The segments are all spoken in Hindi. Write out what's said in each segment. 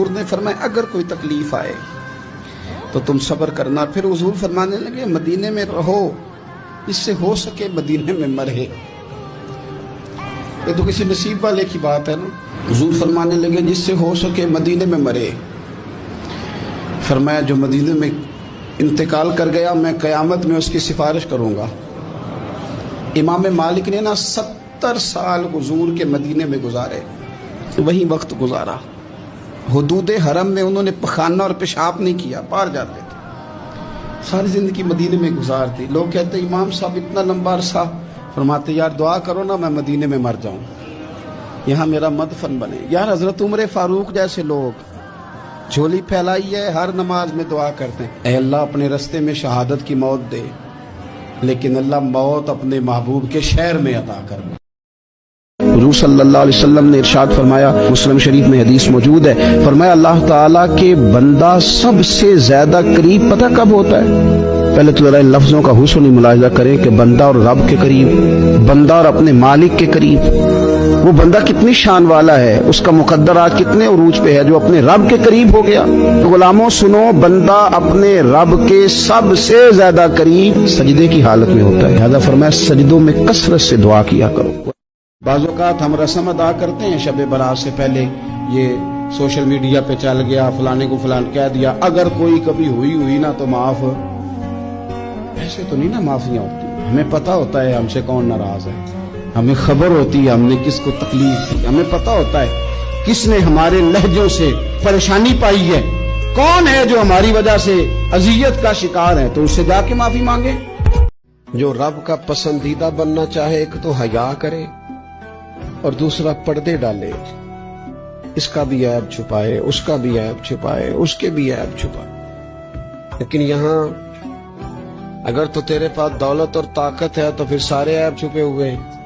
हुजूर ने फरमाया अगर कोई तकलीफ आए तो तुम सब्र करना। फिर हुजूर फरमाने लगे मदीने में रहो, इससे हो सके मदीने में मरे। ये तो किसी नसीब वाले की बात है ना। हुजूर फरमाने लगे जिससे हो सके मदीने में मरे। फरमाया जो मदीने में इंतकाल कर गया मैं क़यामत में उसकी सिफारिश करूँगा। इमाम मालिक ने ना 70 साल हुजूर के मदीने में गुजारे, वही वक्त गुजारा। हुदूद हरम में उन्होंने पखाना और पेशाब नहीं किया, बाहर जाते थे। सारी ज़िंदगी मदीने में गुजारती। लोग कहते इमाम साहब इतना लंबा अरसा, फरमाते यार दुआ करो ना मैं मदीने में मर जाऊं, यहाँ मेरा मदफन बने। यार हजरत उमर फारूक जैसे लोग झोली फैलाई है, हर नमाज में दुआ करते हैं ऐ अल्लाह अपने रास्ते में शहादत की मौत दे, लेकिन अल्लाह मौत अपने महबूब के शहर में अता कर। हुजूर सल्लल्लाहु अलैहि वसल्लम ने इरशाद फरमाया, मुस्लिम शरीफ में हदीस मौजूद है, फरमाया अल्लाह ताला के बंदा सबसे ज्यादा करीब पता कब होता है? पहले तो जरा इन लफ्जों का हुस्न मुलाहिजा करें कि बंदा और रब के करीब, बंदा और अपने मालिक के करीब। वो बंदा कितनी शान वाला है, उसका मुकद्दर आज कितने उरूज पे है जो अपने रब के करीब हो गया। तो गुलामों सुनो, बंदा अपने रब के सबसे ज्यादा करीब सजदे की हालत में होता है। लिहाजा फरमाया सजदों में कसरत से दुआ किया करो। बाज़ औक़ात हम रस्म अदा करते हैं शब बरात से पहले, ये सोशल मीडिया पे चल गया, फलाने को फलान कह दिया, अगर कोई कभी हुई ना तो माफ। ऐसे तो नहीं ना माफियां होती। हमें पता होता है हमसे कौन नाराज है, हमें खबर होती है हमने किसको तकलीफ दी, हमें पता होता है किसने हमारे लहजों से परेशानी पाई है, कौन है जो हमारी वजह से अजियत का शिकार है, तो उससे जाके माफी मांगे। जो रब का पसंदीदा बनना चाहे एक तो हया करे और दूसरा पर्दे डाले, इसका भी ऐब छुपाए, उसका भी ऐब छुपाए, उसके भी ऐब छुपाए। लेकिन यहां अगर तो तेरे पास दौलत और ताकत है तो फिर सारे ऐब छुपे हुए हैं,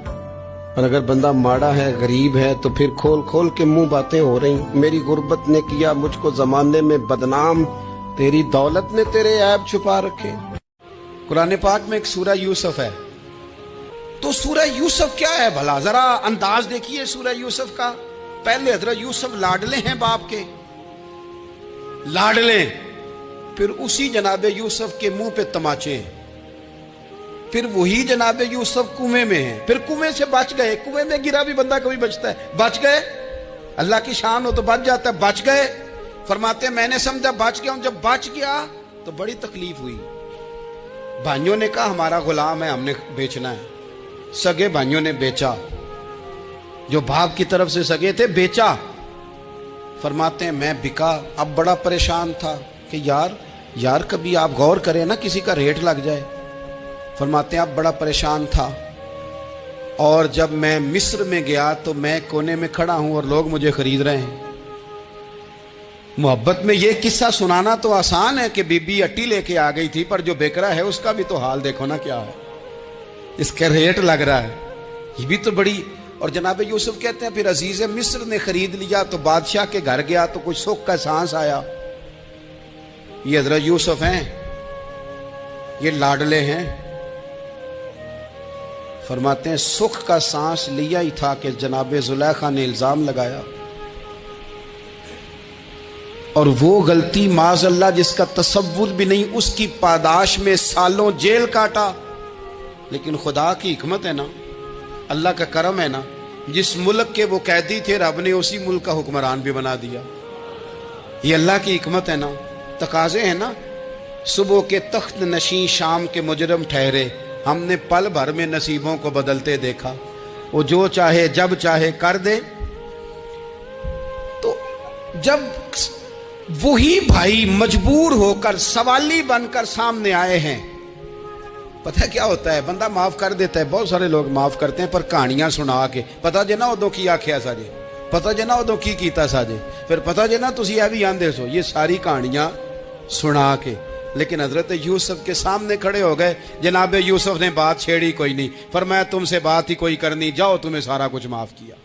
और अगर बंदा माड़ा है, गरीब है, तो फिर खोल खोल के मुंह बातें हो रही। मेरी गुर्बत ने किया मुझको जमाने में बदनाम, तेरी दौलत ने तेरे ऐब छुपा रखे। कुरान पाक में एक सूरा यूसुफ है, तो सूरह यूसुफ क्या है भला, जरा अंदाज देखिए सूरह यूसुफ का। पहले हजरत यूसुफ लाडले हैं बाप के, लाडले, फिर उसी जनाबे यूसुफ के मुंह पे तमाचे हैं, फिर वही जनाबे यूसुफ कुएं में है, फिर कुएं से बच गए। कुएं में गिरा भी बंदा कभी बचता है? बच गए, अल्लाह की शान हो तो बच जाता है। बच गए, फरमाते मैंने समझा बच गया हूं। जब बच गया तो बड़ी तकलीफ हुई। भाइयों ने कहा हमारा गुलाम है, हमने बेचना है। सगे भाइयों ने बेचा, जो बाप की तरफ से सगे थे बेचा। फरमाते हैं मैं बिका। अब बड़ा परेशान था कि यार कभी आप गौर करें ना, किसी का रेट लग जाए। फरमाते हैं अब बड़ा परेशान था, और जब मैं मिस्र में गया तो मैं कोने में खड़ा हूं और लोग मुझे खरीद रहे हैं। मोहब्बत में ये किस्सा सुनाना तो आसान है कि बीबी अट्टी लेके आ गई थी, पर जो बेकरा है उसका भी तो हाल देखो ना क्या है, इसका रेट लग रहा है, ये भी तो बड़ी। और जनाब यूसुफ कहते हैं फिर अजीज मिस्र ने खरीद लिया, तो बादशाह के घर गया तो कुछ सुख का सांस आया। ये हजरत यूसुफ हैं, ये लाडले हैं। फरमाते हैं सुख का सांस लिया ही था कि जनाब जुलेखा ने इल्जाम लगाया, और वो गलती माज़अल्लाह जिसका तसव्वुर भी नहीं, उसकी पादाश में सालों जेल काटा। लेकिन खुदा की हिकमत है ना, अल्लाह का करम है ना, जिस मुल्क के वो कैदी थे रब ने उसी मुल्क का हुक्मरान भी बना दिया। ये अल्लाह की हिकमत है ना, तकाजे हैं ना। सुबह के तख्त नशीं शाम के मुजरम ठहरे, हमने पल भर में नसीबों को बदलते देखा। वो जो चाहे जब चाहे कर दे। तो जब वही भाई मजबूर होकर सवाली बनकर सामने आए हैं, पता क्या होता है, बंदा माफ कर देता है। बहुत सारे लोग माफ करते हैं, पर कहानियां सुना के, पता जे ना उदों की आख्या साजे, पता जे ना उदों की कीता साजे, फिर पता जे ना तुसी ये भी आंदे सो, ये सारी कहानियां सुना के। लेकिन हजरत यूसुफ के सामने खड़े हो गए। जनाब यूसुफ ने बात छेड़ी कोई नहीं, फरमाया तुमसे बात ही कोई करनी, जाओ तुम्हें सारा कुछ माफ किया।